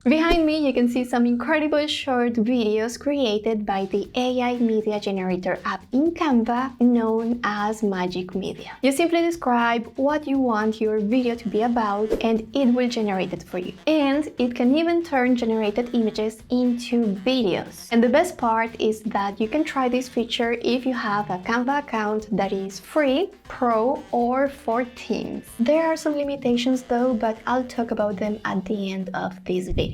Behind me, you can see some incredible short videos created by the AI media generator app in Canva known as Magic Media. You simply describe what you want your video to be about and it will generate it for you. And it can even turn generated images into videos. And the best part is that you can try this feature if you have a Canva account that is free, pro, or for teams. There are some limitations though, but I'll talk about them at the end of this video.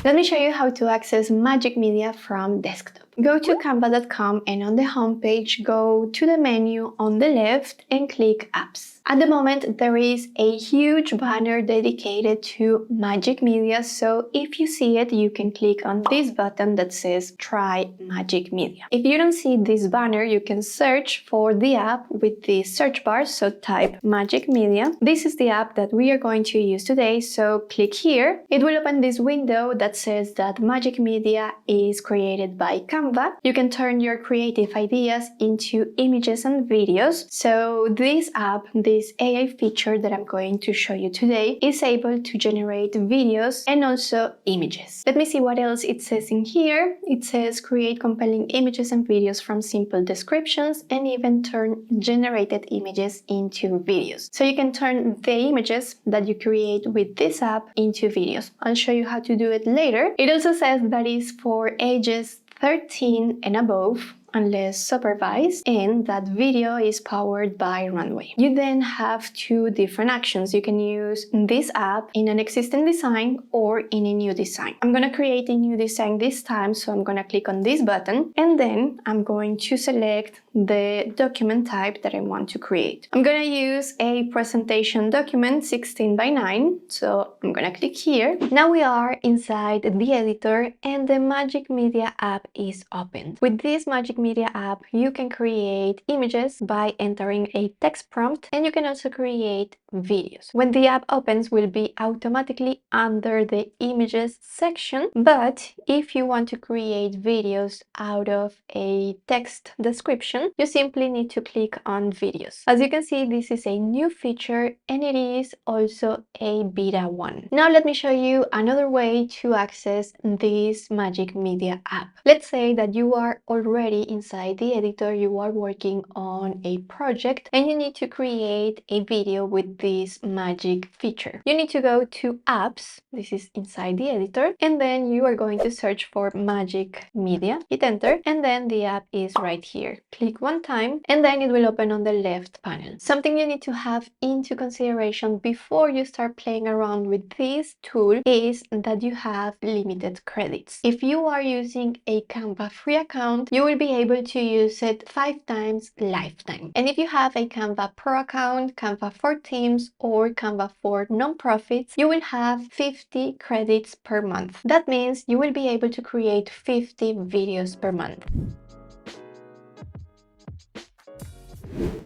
Let me show you how to access Magic Media from desktop. Go to canva.com and on the homepage, go to the menu on the left and click Apps. At the moment, there is a huge banner dedicated to Magic Media, so if you see it, you can click on this button that says Try Magic Media. If you don't see this banner, you can search for the app with the search bar, so type Magic Media. This is the app that we are going to use today, so click here. It will open this window that says that Magic Media is created by Canva. You can turn your creative ideas into images and videos. So this app, this AI feature that I'm going to show you today, is able to generate videos and also images. Let me see what else it says in here. It says create compelling images and videos from simple descriptions and even turn generated images into videos. So you can turn the images that you create with this app into videos. I'll show you how to do it later. It also says that is for ages 13 and above, unless supervised, and that video is powered by Runway. You then have two different actions. You can use this app in an existing design or in a new design. I'm gonna create a new design this time, so I'm gonna click on this button and then I'm going to select the document type that I want to create. I'm gonna use a presentation document 16 by 9, so I'm gonna click here. Now we are inside the editor and the Magic Media app is opened. With this Magic Media app, you can create images by entering a text prompt and you can also create videos. When the app opens, will be automatically under the images section, but if you want to create videos out of a text description, you simply need to click on videos. As you can see, this is a new feature and it is also a beta 1. Now let me show you another way to access this Magic Media app. Let's say that you are already inside the editor, you are working on a project and you need to create a video with this magic feature. You need to go to apps, this is inside the editor, and then you are going to search for Magic Media, hit enter, and then the app is right here. Click one time and then it will open on the left panel. Something you need to have into consideration before you start playing around with this tool is that you have limited credits. If you are using a Canva free account, you will be able to use it 5 times lifetime. And if you have a Canva Pro account, Canva for Teams, or Canva for nonprofits, you will have 50 credits per month. That means you will be able to create 50 videos per month.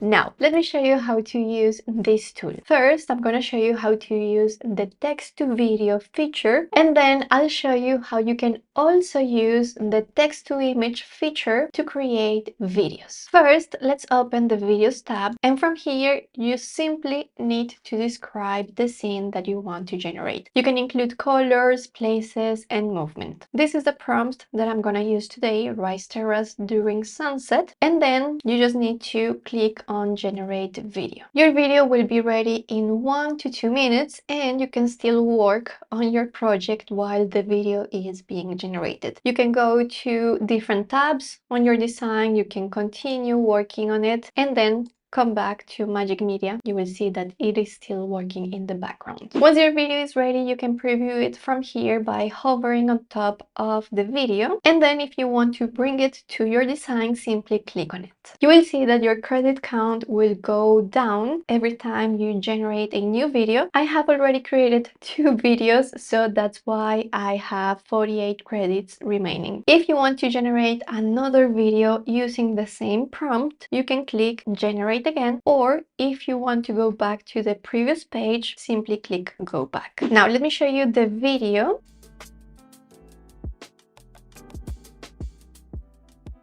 Now, let me show you how to use this tool. First, I'm going to show you how to use the text to video feature, and then I'll show you how you can also use the text to image feature to create videos. First, let's open the videos tab, and from here, you simply need to describe the scene that you want to generate. You can include colors, places, and movement. This is the prompt that I'm going to use today, rice terrace during sunset, and then you just need to click on generate video. Your video will be ready in 1 to 2 minutes and you can still work on your project while the video is being generated. You can go to different tabs on your design, you can continue working on it and then come back to Magic Media. You will see that it is still working in the background. Once your video is ready, you can preview it from here by hovering on top of the video. And then if you want to bring it to your design, simply click on it. You will see that your credit count will go down every time you generate a new video. I have already created 2 videos, so that's why I have 48 credits remaining. If you want to generate another video using the same prompt, you can click generate again, or if you want to go back to the previous page, simply click go back. Now let me show you the video.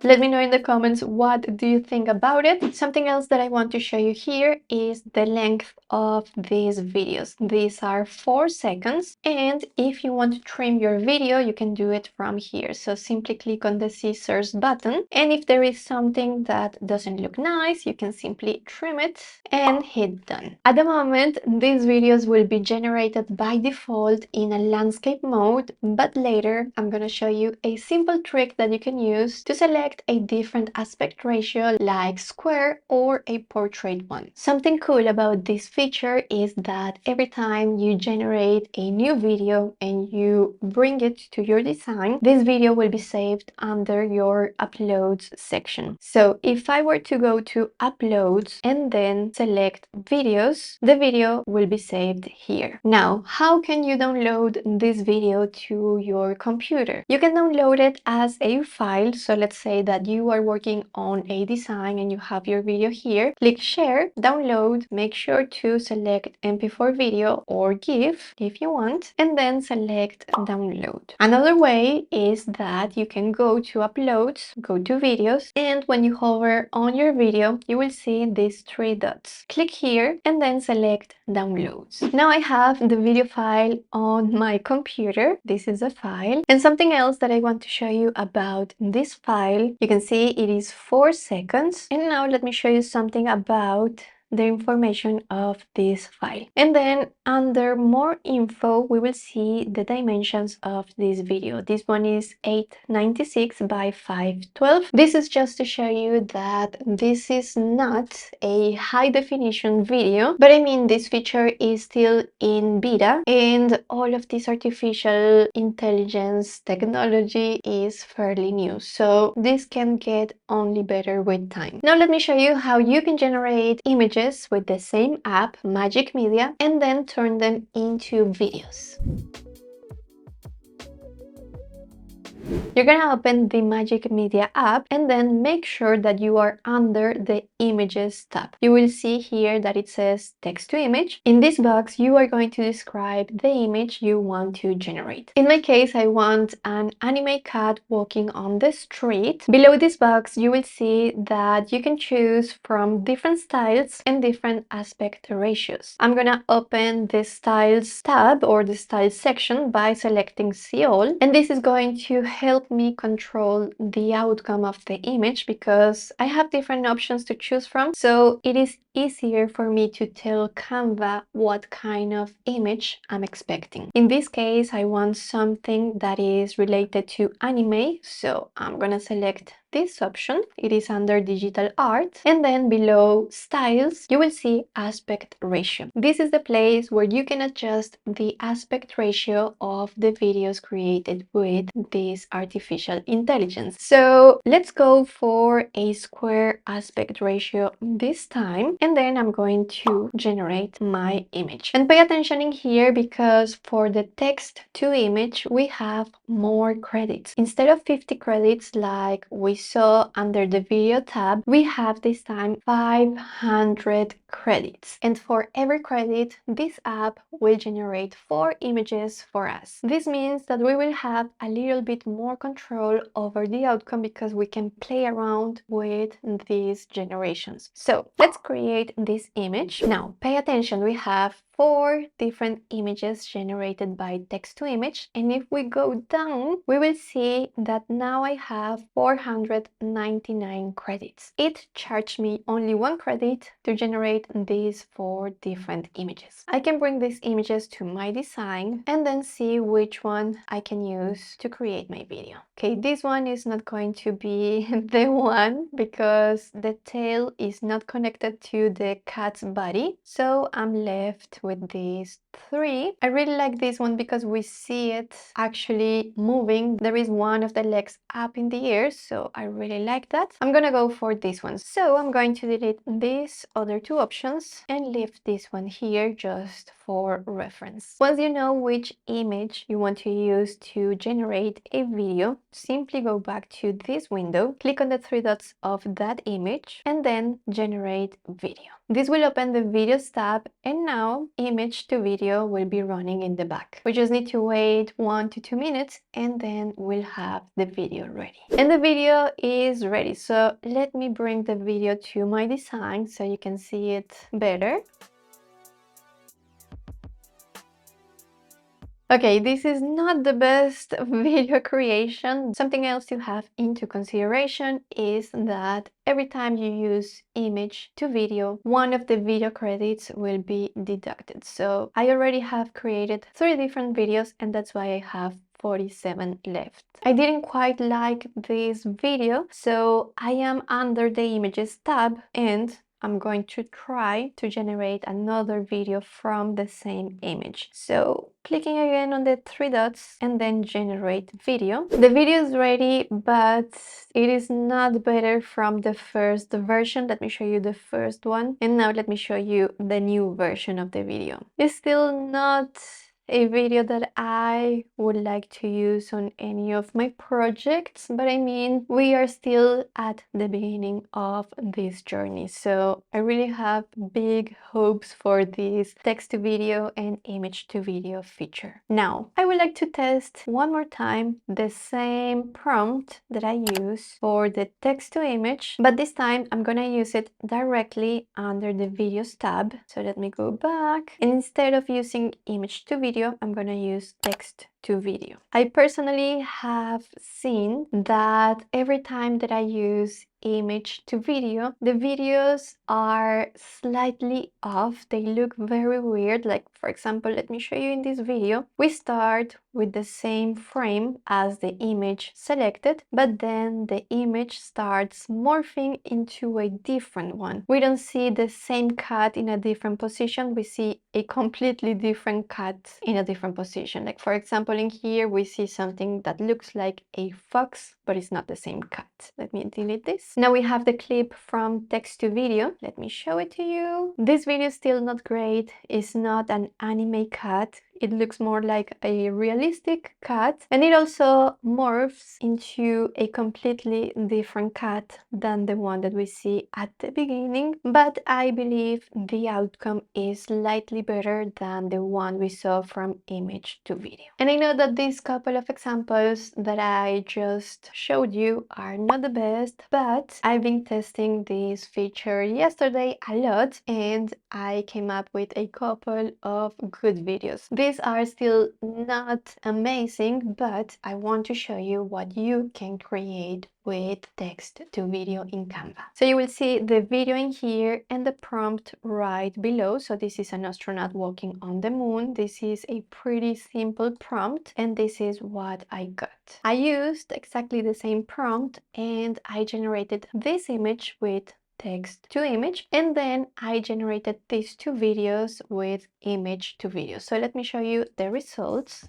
Let me know in the comments what do you think about it. Something else that I want to show you here is the length of these videos. These are 4 seconds, and if you want to trim your video, you can do it from here. So simply click on the scissors button, and if there is something that doesn't look nice, you can simply trim it and hit done. At the moment, these videos will be generated by default in a landscape mode, but later I'm gonna show you a simple trick that you can use to select a different aspect ratio like square or a portrait one. Something cool about this feature is that every time you generate a new video and you bring it to your design, this video will be saved under your uploads section. So if I were to go to uploads and then select videos, the video will be saved here. Now, how can you download this video to your computer? You can download it as a file. So let's say that you are working on a design and you have your video here. Click share, download, make sure to select MP4 video or GIF if you want, and then select download. Another way is that you can go to uploads, go to videos, and when you hover on your video, you will see these 3 dots. Click here and then select downloads. Now I have the video file on my computer. This is a file. And something else that I want to show you about this file, you can see it is 4 seconds. And now let me show you something about the information of this file. And then under more info, we will see the dimensions of this video. This one is 896 by 512. This is just to show you that this is not a high definition video, but I mean, this feature is still in beta and all of this artificial intelligence technology is fairly new. So this can get only better with time. Now let me show you how you can generate images with the same app, Magic Media, and then turn them into videos. You're gonna open the Magic Media app and then make sure that you are under the Images tab. You will see here that it says text to image. In this box, you are going to describe the image you want to generate. In my case, I want an anime cat walking on the street. Below this box, you will see that you can choose from different styles and different aspect ratios. I'm gonna open the Styles tab or the Styles section by selecting See All, and this is going to help me control the outcome of the image because I have different options to choose from, so it is easier for me to tell Canva what kind of image I'm expecting. In this case, I want something that is related to anime, so I'm gonna select this option. It is under digital art, and then below styles you will see aspect ratio. This is the place where you can adjust the aspect ratio of the videos created with this artificial intelligence. So let's go for a square aspect ratio this time, and then I'm going to generate my image. And pay attention in here because for the text to image we have more credits. Instead of 50 credits like we saw under the video tab, we have this time 500 credits. And for every credit, this app will generate 4 images for us. This means that we will have a little bit more control over the outcome because we can play around with these generations. So let's create this image. Now pay attention, we have 4 different images generated by text to image, and if we go down we will see that now I have 499 credits. It charged me only 1 credit to generate these 4 different images. I can bring these images to my design and then see which one I can use to create my video. Okay, this one is not going to be the one because the tail is not connected to the cat's body, so I'm left with these 3. I really like this one because we see it actually moving. There is one of the legs up in the air, so I really like that. I'm gonna go for this one. So I'm going to delete these other 2 options and leave this one here just for reference. Once you know which image you want to use to generate a video, simply go back to this window, click on the 3 dots of that image, and then generate video. This will open the videos tab, and now image to video video will be running in the back. We just need to wait 1 to 2 minutes and then we'll have the video ready. And the video is ready. So let me bring the video to my design so you can see it better. Okay, this is not the best video creation. Something else to have into consideration is that every time you use image to video, one of the video credits will be deducted. So I already have created 3 different videos and that's why I have 47 left. I didn't quite like this video, so I am under the images tab and I'm going to try to generate another video from the same image. So clicking again on the 3 dots and then generate video. The video is ready, but it is not better from the first version. Let me show you the first one. And now let me show you the new version of the video. It's still not a video that I would like to use on any of my projects, but I mean, we are still at the beginning of this journey, so I really have big hopes for this text to video and image to video feature. Now, I would like to test one more time the same prompt that I use for the text to image, but this time I'm gonna use it directly under the videos tab. So let me go back, and instead of using image to video, I'm gonna use text to video. I personally have seen that every time that I use image to video, the videos are slightly off. They look very weird. Like, for example, let me show you in this video. We start with the same frame as the image selected, but then the image starts morphing into a different one. We don't see the same cut in a different position. We see a completely different cut in a different position. Like, for example, in here we see something that looks like a fox, but it's not the same cut. Let me delete this. Now we have the clip from text to video. Let me show it to you. This video is still not great. It's not an anime cut. It looks more like a realistic cut, and it also morphs into a completely different cut than the one that we see at the beginning, but I believe the outcome is slightly better than the one we saw from image to video. And I know that these couple of examples that I just showed you are not the best, but I've been testing this feature yesterday a lot and I came up with a couple of good videos. These are still not amazing, but I want to show you what you can create with text to video in Canva. So you will see the video in here and the prompt right below. So this is an astronaut walking on the moon. This is a pretty simple prompt and this is what I got. I used exactly the same prompt and I generated this image with text to image, and then I generated these 2 videos with image to video. So let me show you the results.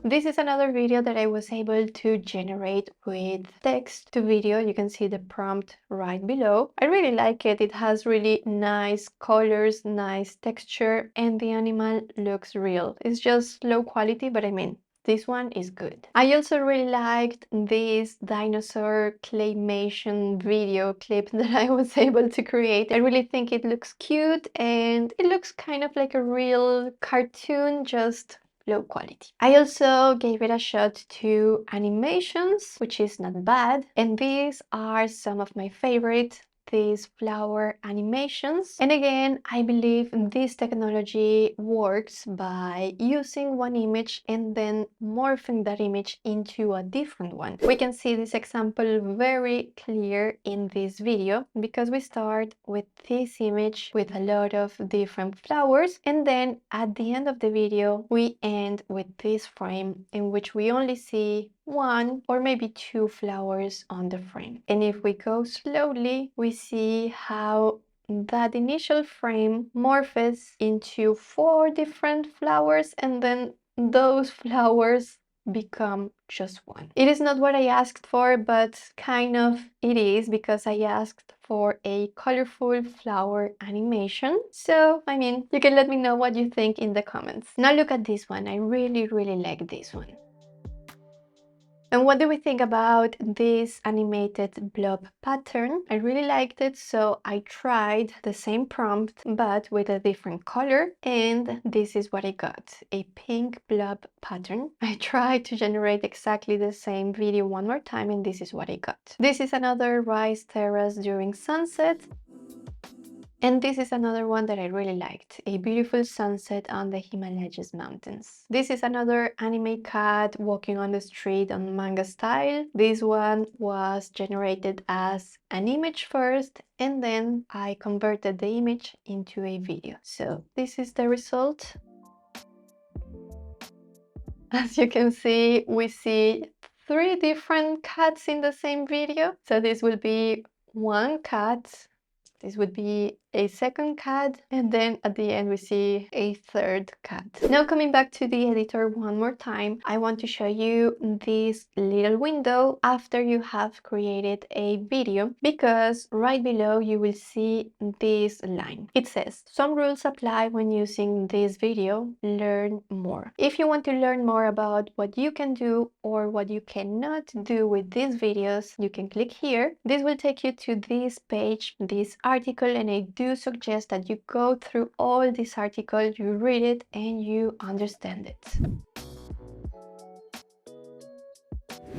This is another video that I was able to generate with text to video. You can see the prompt right below. I really like it. It has really nice colors, nice texture, and the animal looks real. It's just low quality, but I mean, this one is good. I also really liked this dinosaur claymation video clip that I was able to create. I really think it looks cute and it looks kind of like a real cartoon, just low quality. I also gave it a shot to animations, which is not bad, and these are some of my favorite, these flower animations. And again, I believe this technology works by using one image and then morphing that image into a different one. We can see this example very clear in this video because we start with this image with a lot of different flowers, and then at the end of the video we end with this frame in which we only see 1 or maybe 2 flowers on the frame. And if we go slowly, we see how that initial frame morphs into 4 different flowers, and then those flowers become just 1. It is not what I asked for, but kind of it is, because I asked for a colorful flower animation. So, I mean, you can let me know what you think in the comments. Now look at this one. I really like this one. And what do we think about this animated blob pattern? I really liked it, so I tried the same prompt but with a different color, and this is what I got, a pink blob pattern. I tried to generate exactly the same video one more time, and this is what I got. This is another rice terrace during sunset. And this is another one that I really liked, a beautiful sunset on the Himalayas mountains. This is another anime cat walking on the street on manga style. This one was generated as an image first, and then I converted the image into a video. So this is the result. As you can see, we see 3 different cats in the same video. So this will be one cat. This would be a second cat, and then at the end we see a third cat. Now coming back to the editor one more time, I want to show you this little window after you have created a video, because right below you will see this line. It says, some rules apply when using this video, learn more. If you want to learn more about what you can do or what you cannot do with these videos, you can click here. This will take you to this page, this article, and I do suggest that you go through all this article, you read it, and you understand it.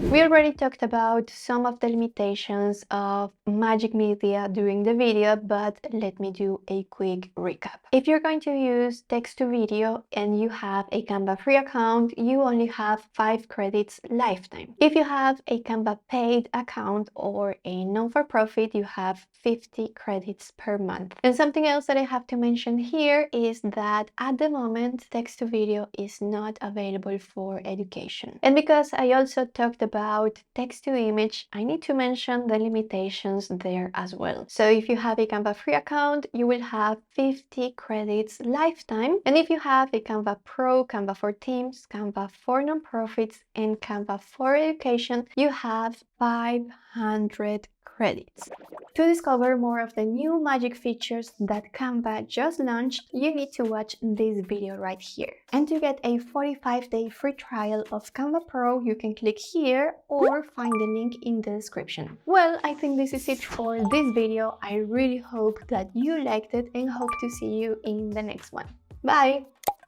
We already talked about some of the limitations of Magic Media during the video, but let me do a quick recap. If you're going to use text to video and you have a Canva free account, you only have 5 credits lifetime. If you have a Canva paid account or a non-for-profit, you have 50 credits per month. And something else that I have to mention here is that at the moment, text to video is not available for education. And because I also talked about text to image, I need to mention the limitations there as well. So if you have a Canva free account, you will have 50 credits lifetime. And if you have a Canva Pro, Canva for Teams, Canva for nonprofits, and Canva for education, you have 500 credits. To discover more of the new magic features that Canva just launched, you need to watch this video right here. And to get a 45-day free trial of Canva Pro, you can click here or find the link in the description. Well, I think this is it for this video. I really hope that you liked it and hope to see you in the next one. Bye!